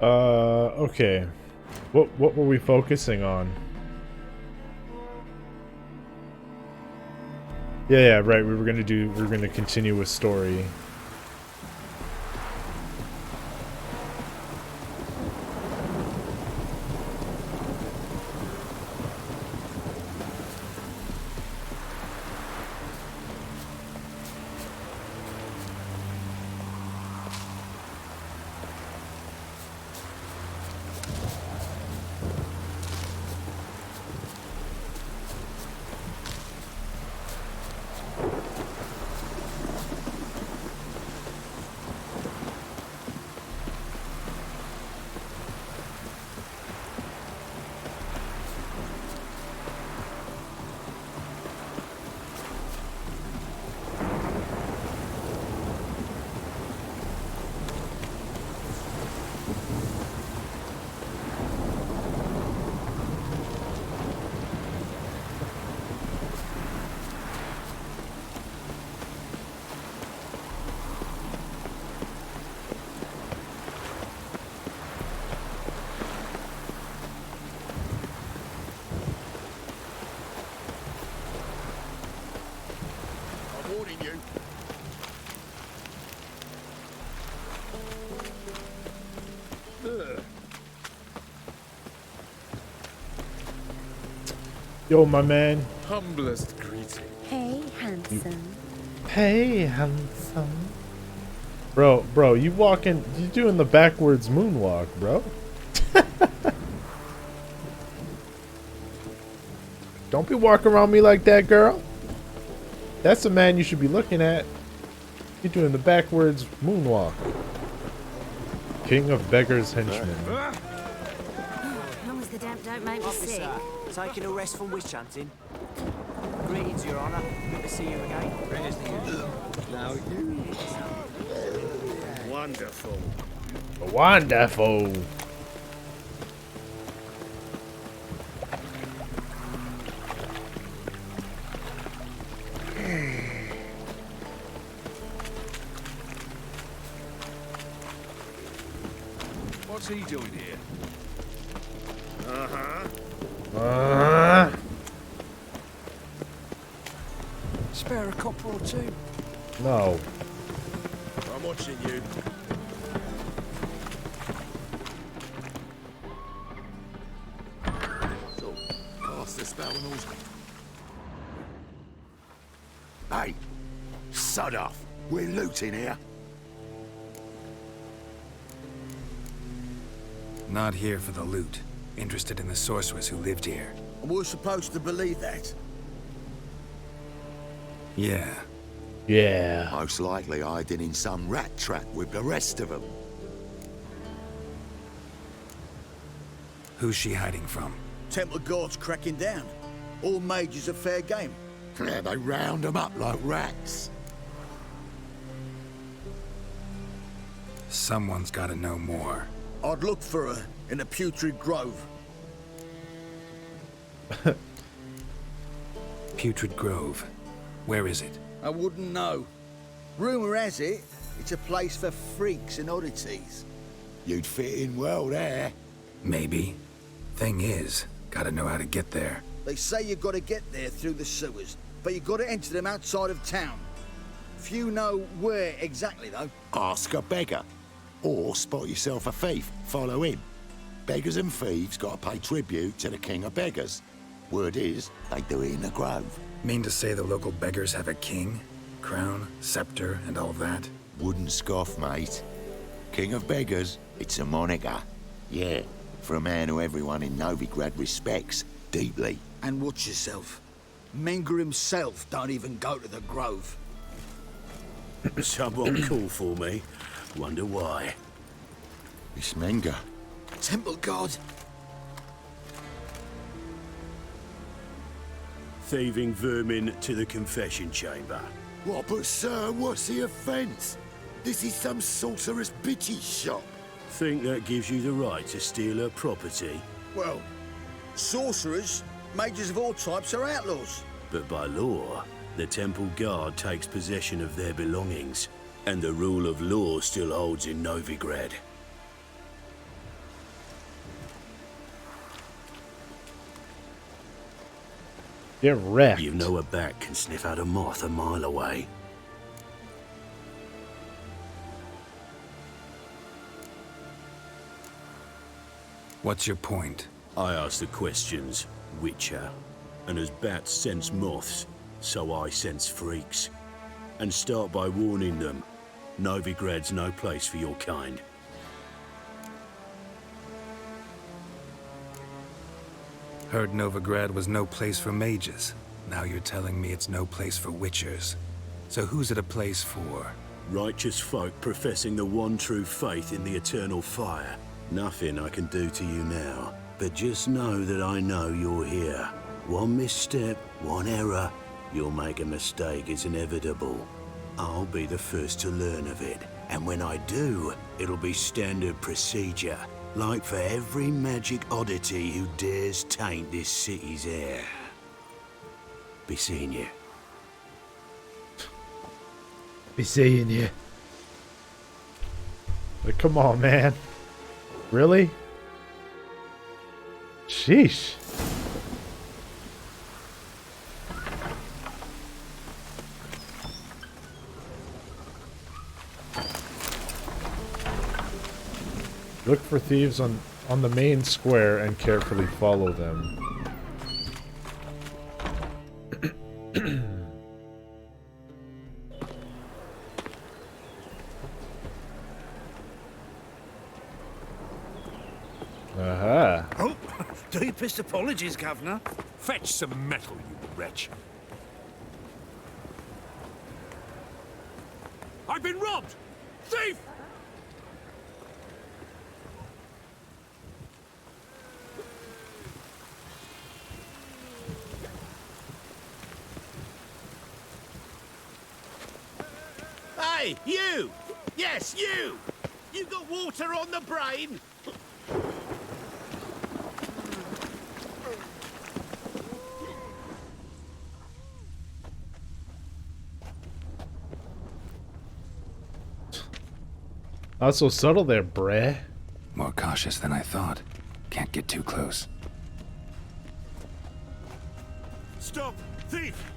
Okay. What were we focusing on? Yeah, right. We were gonna continue with story. I'm warning you. Yo, my man. Humblest greeting. Hey, handsome. Hey, handsome. Bro, you doing the backwards moonwalk, bro. Don't be walking around me like that, girl. That's the man you should be looking at. You're doing the backwards moonwalk. King of beggars henchmen. As long as the damp don't make me sick. Officer, taking a rest from witch hunting. Greetings, Your Honour. Good to see you again. Greetings to you. Now you. Wonderful. Wonderful. What's he doing here? Spare a copper or two. No. I'm watching you. So, cast the spell and all's... Hey! Sod off! We're looting here. Not here for the loot. Interested in the sorceress who lived here. And we're supposed to believe that? Yeah. Yeah. Most likely hiding in some rat trap with the rest of them. Who's she hiding from? Temple guards cracking down. All mages are fair game. Yeah, they round them up like rats. Someone's gotta know more. I'd look for her in the Putrid Grove. Putrid Grove. Where is it? I wouldn't know. Rumour has it, it's a place for freaks and oddities. You'd fit in well there. Maybe. Thing is, gotta know how to get there. They say you've got to get there through the sewers, but you've got to enter them outside of town. Few know where exactly, though. Ask a beggar. Or spot yourself a thief, follow him. Beggars and thieves gotta pay tribute to the king of beggars. Word is, they do it in the grove. Mean to say the local beggars have a king? Crown, scepter, and all that? Wouldn't scoff, mate. King of beggars, it's a moniker. Yeah, for a man who everyone in Novigrad respects deeply. And watch yourself. Menger himself don't even go to the grove. Someone call for me. Wonder why. It's Menger. Temple guard. Thieving vermin to the confession chamber. What, but sir, what's the offence? This is some sorcerer's bitchy shop. Think that gives you the right to steal her property? Well, sorcerers, mages of all types are outlaws. But by law, the temple guard takes possession of their belongings, and the rule of law still holds in Novigrad. Get wrecked. You know a bat can sniff out a moth a mile away. What's your point? I ask the questions, Witcher. And as bats sense moths, so I sense freaks. And start by warning them. Novigrad's no place for your kind. Heard Novigrad was no place for mages. Now you're telling me it's no place for witchers. So who's it a place for? Righteous folk professing the one true faith in the eternal fire. Nothing I can do to you now, but just know that I know you're here. One misstep, one error, you'll make a mistake, it's inevitable. I'll be the first to learn of it, and when I do, it'll be standard procedure, like for every magic oddity who dares taint this city's air. Be seeing you. Be seeing you. Like, come on, man. Really? Sheesh. Look for thieves on the main square and carefully follow them. Aha. Oh, deepest apologies, Governor. Fetch some metal, you wretch. I've been robbed! Thief! Hey, you! Yes, you! You got water on the brain? Not so subtle there, bruh. More cautious than I thought. Can't get too close. Stop! Thief!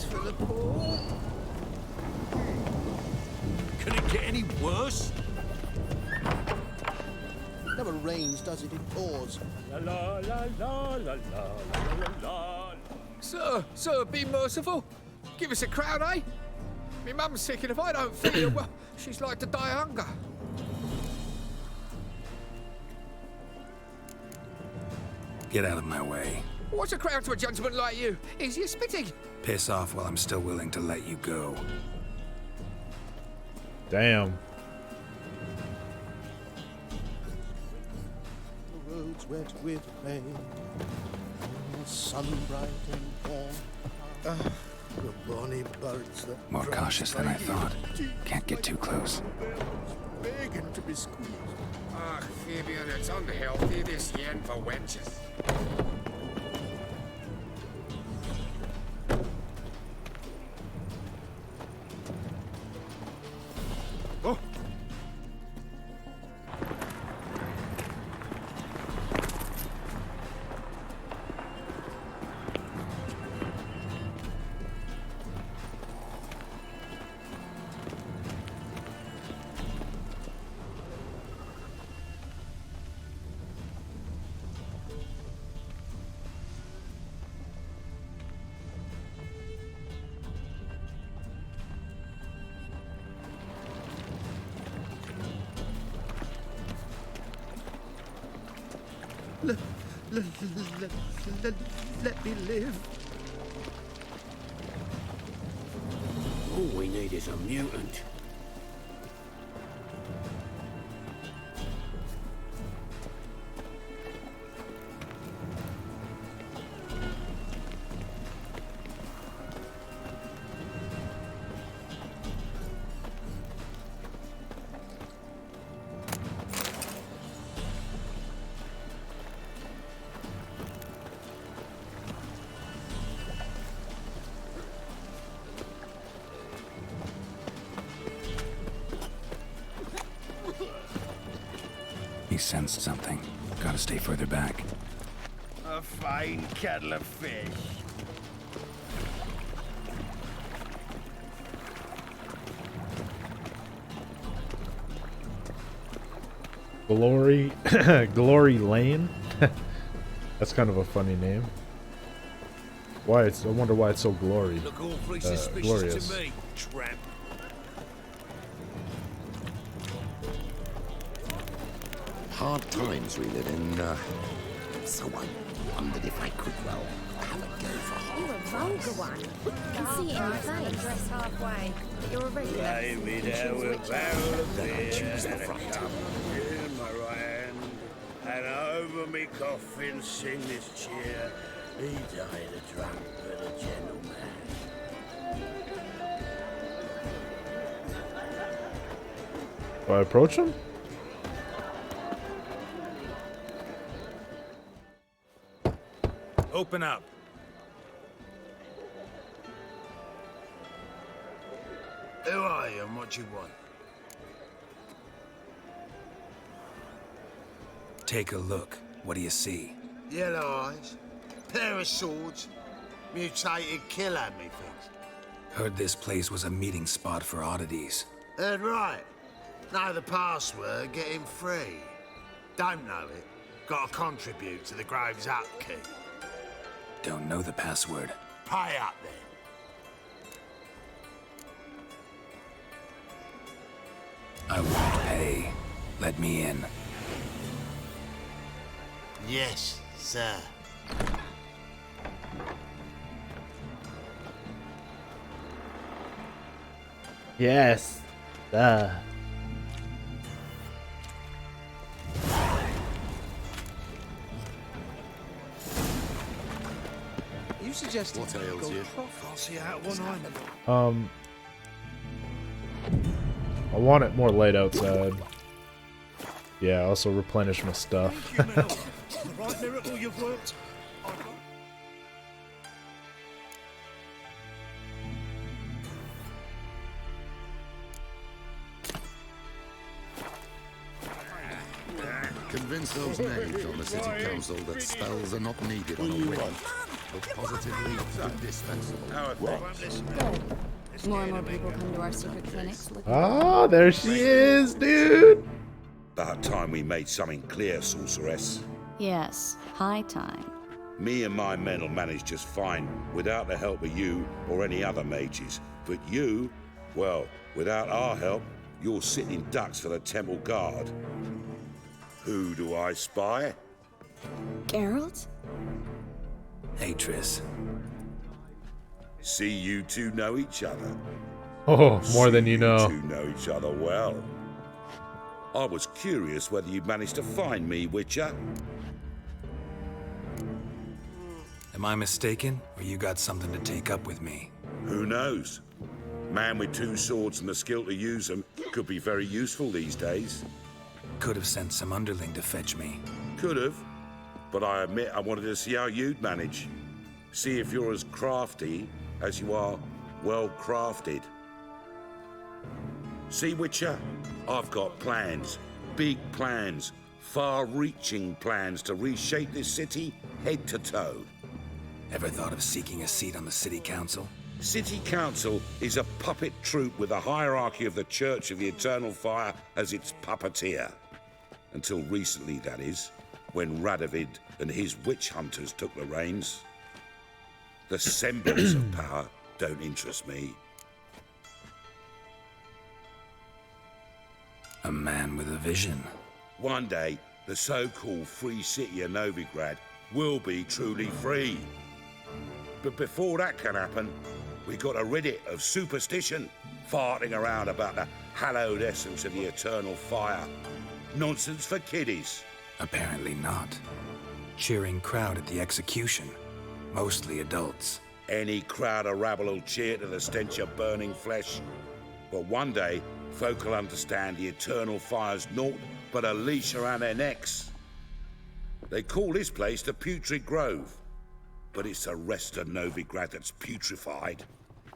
For the poor. Can it get any worse? It never rains, does it? It pours. La la la la la la la. Sir, be merciful. Give us a crown, eh? Me mum's sick, and if I don't feed her, well, she's like to die of hunger. Get out of my way. What's a crown to a gentleman like you? Is you spitting? Piss off while I'm still willing to let you go. Damn. The roads wet with rain, the sun bright and warm. The bonny birds that More drum cautious than I by thought. you. Can't get too close. Begging to be squeezed. Ah, Fabian, it's unhealthy, this yen for wenches. Oh! Let me live. All we need is a mutant. He sensed something. Gotta stay further back. A fine kettle of fish. Glory, Glory Lane. That's kind of a funny name. Why it's? I wonder why it's so glory. Look awfully suspicious glorious. to me, tramp. Hard times we live in, so I wondered if I could, well, have a go for You're a vulgar one. Can see it in your face. Dress halfway. You're a regular. Lay me down with a barrel of beer and a cup in my right hand, and over me coffin sing this cheer. He died a drunk but a gentleman. Do I approach him? Open up. Who are you and what you want? Take a look. What do you see? Yellow eyes, pair of swords, mutated killer, methinks. Heard this place was a meeting spot for oddities. Heard right. Know the password, get him free. Don't know it, gotta contribute to the Grove's upkeep. Don't know the password. Pay up then. I won't pay. Let me in. Yes, sir. Yes. You suggested What ails you? Can't see out one eye. I want it more light outside. Yeah, also replenish my stuff. Thank you, Mel. The right miracle you've worked. Convince those knaves on the city council that spells are not needed on a witch, but positively indispensable. Good. More and more people come to our secret clinics looking Ah, there she is, dude. About time we made something clear, sorceress. Yes, high time. Me and my men will manage just fine without the help of you or any other mages. But you, well, without our help, you're sitting ducks for the temple guard. Who do I spy? Geralt? Hey, Triss. See, you two know each other. Oh, more than you know. You two know each other well. I was curious whether you'd managed to find me, Witcher. Am I mistaken, or you got something to take up with me? Who knows? Man with two swords and the skill to use them could be very useful these days. Could have sent some underling to fetch me. Could have, but I admit I wanted to see how you'd manage. See if you're as crafty as you are well-crafted. See, Witcher, I've got plans, big plans, far-reaching plans to reshape this city head to toe. Ever thought of seeking a seat on the city council? City Council is a puppet troupe with the hierarchy of the Church of the Eternal Fire as its puppeteer. Until recently, that is, when Radovid and his witch hunters took the reins. The semblance of power don't interest me. A man with a vision. One day, the so-called Free City of Novigrad will be truly free. But before that can happen, we got to rid it of superstition, farting around about the hallowed essence of the eternal fire. Nonsense for kiddies. Apparently not. Cheering crowd at the execution. Mostly adults. Any crowd of rabble will cheer to the stench of burning flesh. But one day, folk will understand the eternal fire's naught but a leash around their necks. They call this place the Putrid Grove, but it's the rest of Novigrad that's putrefied.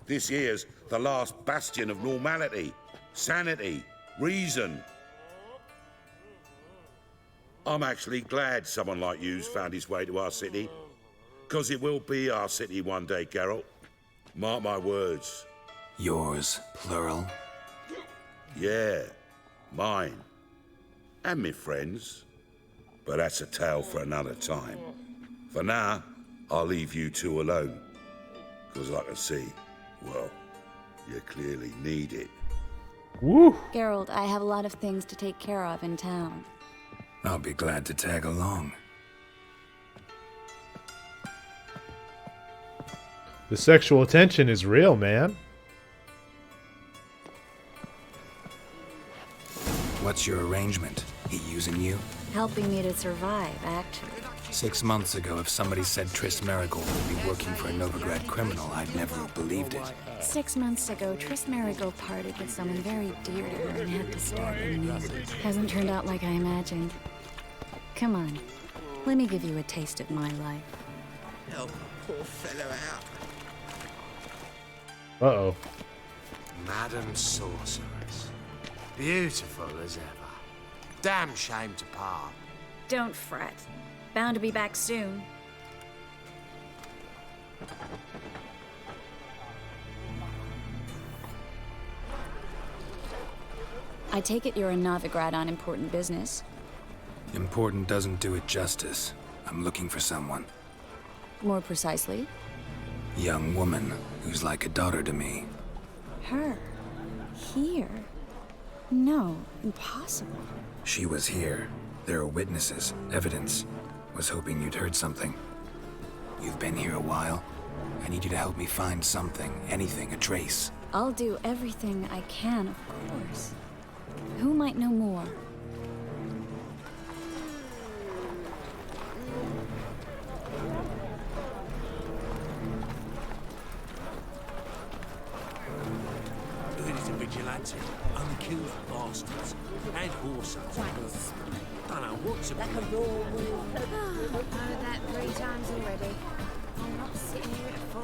This here's the last bastion of normality, sanity, reason. I'm actually glad someone like you's found his way to our city, 'cause it will be our city one day, Geralt. Mark my words. Yours, plural? Yeah, mine. And me friends. But that's a tale for another time. For now, I'll leave you two alone. 'Cause I can see, well, you clearly need it. Woo! Geralt, I have a lot of things to take care of in town. I'll be glad to tag along. The sexual tension is real, man. What's your arrangement? He using you? Helping me to survive, actually. 6 months ago, if somebody said Triss Merigold would be working for a Novigrad criminal, I'd never have believed it. 6 months ago, Triss Merigold parted with someone very dear to her and had to start anew. Hasn't turned out like I imagined. Come on, let me give you a taste of my life. Help a poor fellow out. Uh-oh. Madam Sorceress. Beautiful as ever. Damn shame to part. Don't fret. Bound to be back soon. I take it you're in Novigrad on important business. Important doesn't do it justice. I'm looking for someone. More precisely? Young woman who's like a daughter to me. Her? Here? No, impossible. She was here. There are witnesses, evidence. Was hoping you'd heard something. You've been here a while. I need you to help me find something, anything, a trace. I'll do everything I can, of course. Who might know more? He's a vigilante, unkilled bastards, and horses. Don't know what's a... Like a raw wolf. I've heard that 3 times already. I'm not sitting here at 4.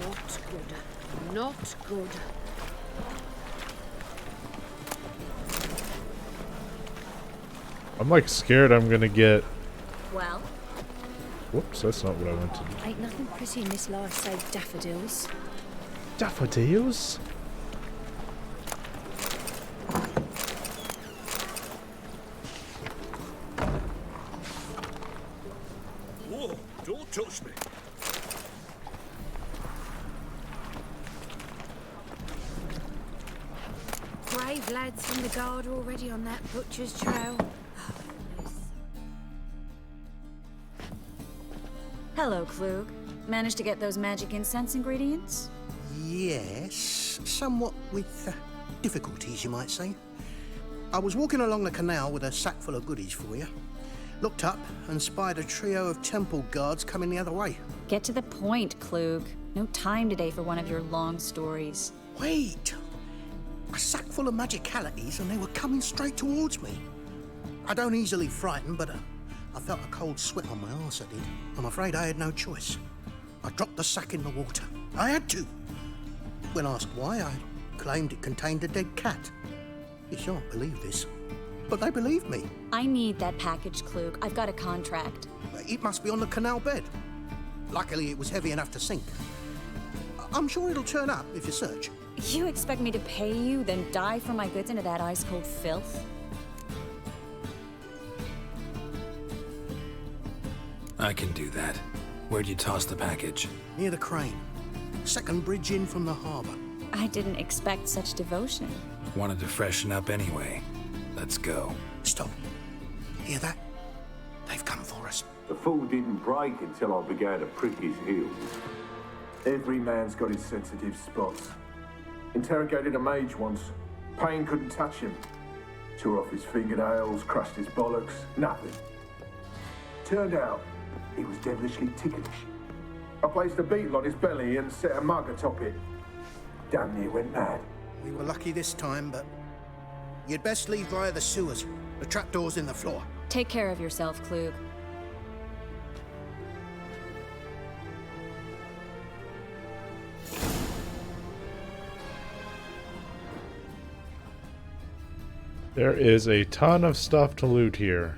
Not good. Not good. I'm like scared I'm gonna get... Well? Whoops, that's not what I wanted. Ain't nothing pretty in this life save daffodils. Daffodils? Whoa, don't touch me. Brave lads from the guard already on that butcher's trail. Hello, Klug. Managed to get those magic incense ingredients? Yes, somewhat with difficulties, you might say. I was walking along the canal with a sack full of goodies for you. Looked up and spied a trio of temple guards coming the other way. Get to the point, Klug. No time today for one of your long stories. Wait! A sack full of magicalities and they were coming straight towards me. I don't easily frighten, but I felt a cold sweat on my arse, I did. I'm afraid I had no choice. I dropped the sack in the water. I had to. When asked why, I claimed it contained a dead cat. You shan't believe this, but they believed me. I need that package, Klug. I've got a contract. It must be on the canal bed. Luckily, it was heavy enough to sink. I'm sure it'll turn up if you search. You expect me to pay you, then dive for my goods into that ice-cold filth? I can do that. Where'd you toss the package? Near the crane. Second bridge in from the harbour. I didn't expect such devotion. Wanted to freshen up anyway. Let's go. Stop. Hear that? They've come for us. The fall didn't break until I began to prick his heels. Every man's got his sensitive spots. Interrogated a mage once. Pain couldn't touch him. Tore off his fingernails, crushed his bollocks, nothing. Turned out, he was devilishly ticklish. I placed a beetle on his belly and set a mug atop it. Damn near went mad. We were lucky this time, but you'd best leave via the sewers. The trapdoor's in the floor. Take care of yourself, Klug. There is a ton of stuff to loot here.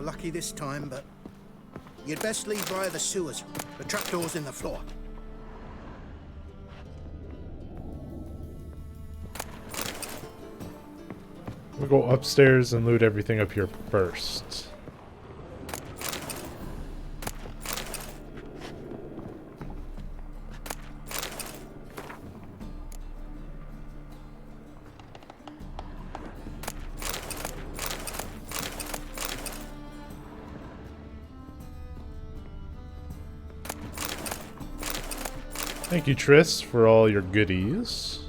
Lucky this time, but you'd best leave via the sewers. The trapdoor's in the floor. We'll go upstairs and loot everything up here first. Thank you, Triss, for all your goodies.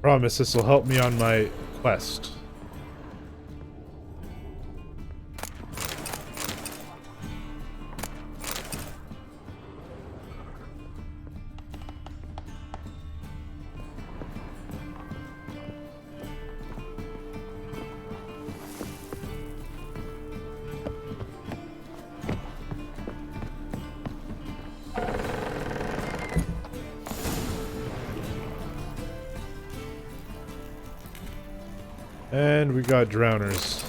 Promise this will help me on my quest. And we got drowners.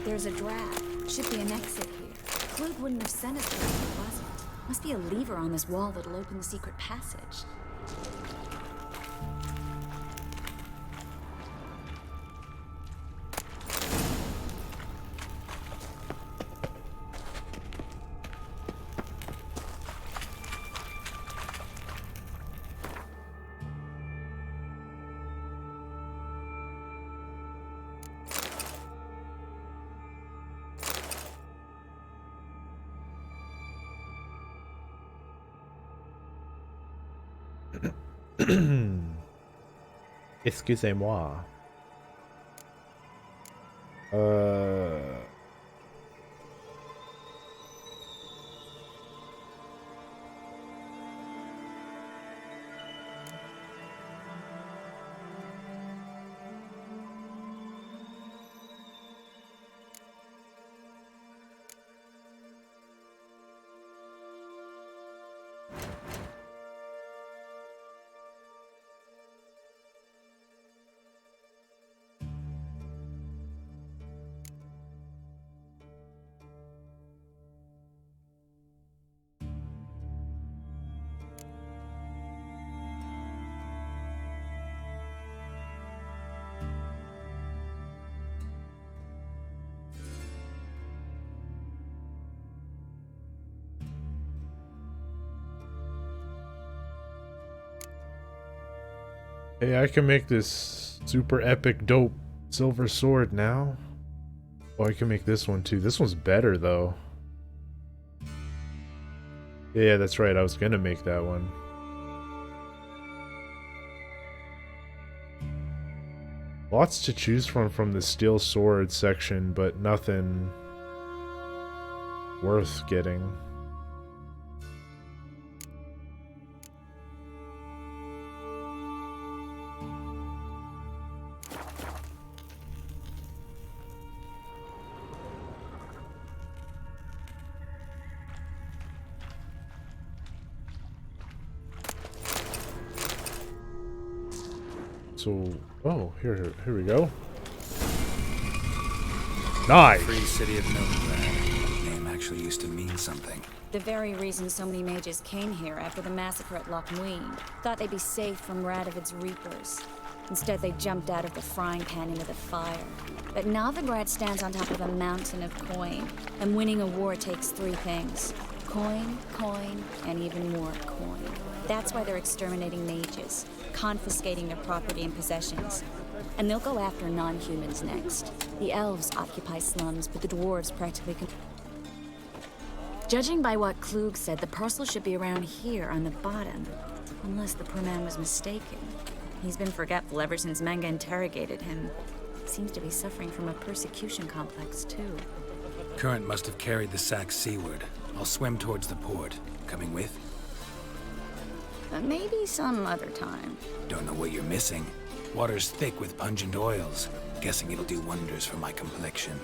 There's a draft. Should be an exit here. Klug wouldn't have sent us there if it wasn't. Must be a lever on this wall that'll open the secret passage. Excusez-moi. Hey, I can make this super epic dope silver sword now. Oh, I can make this one too. This one's better though. Yeah, that's right. I was gonna make that one. Lots to choose from the steel sword section, but nothing worth getting. So, oh, here we go. Nice. Free city of Novigrad. The name actually used to mean something. The very reason so many mages came here after the massacre at Loch Muin. Thought they'd be safe from Radovid's reapers. Instead, they jumped out of the frying pan into the fire. But Novigrad stands on top of a mountain of coin, and winning a war takes three things. Coin, coin, and even more coin. That's why they're exterminating mages, confiscating their property and possessions. And they'll go after non-humans next. The elves occupy slums, but the dwarves practically Judging by what Klug said, the parcel should be around here on the bottom. Unless the poor man was mistaken. He's been forgetful ever since Manga interrogated him. Seems to be suffering from a persecution complex, too. Current must have carried the sack seaward. I'll swim towards the port. Coming with? Maybe some other time. Don't know what you're missing. Water's thick with pungent oils. Guessing it'll do wonders for my complexion.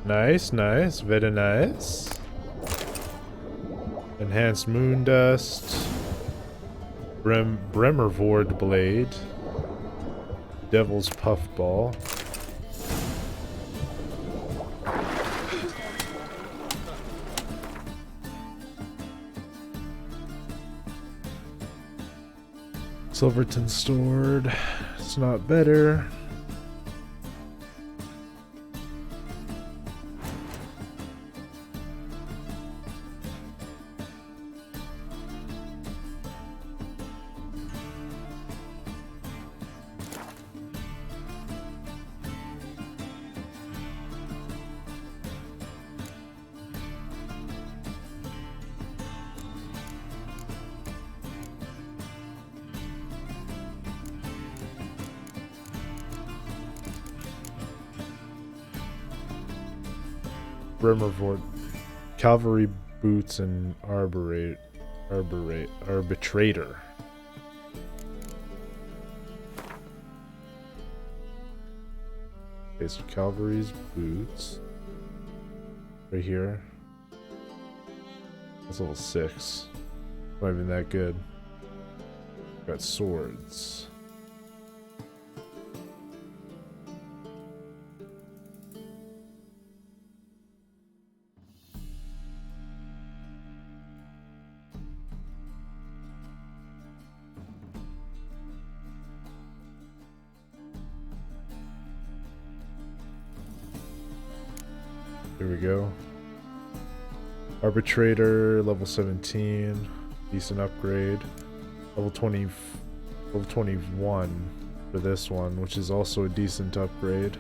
Nice, nice, very nice. Enhanced moon dust. Bremervord blade. Devil's puffball. Silverton sword. It's not better. Bremervord, cavalry boots, and arbitrator. Okay, so cavalry's boots right here. That's level 6. Not even that good. Got swords. Here we go. Arbitrator, level 17. Decent upgrade. Level 21 for this one, which is also a decent upgrade.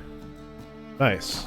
Nice.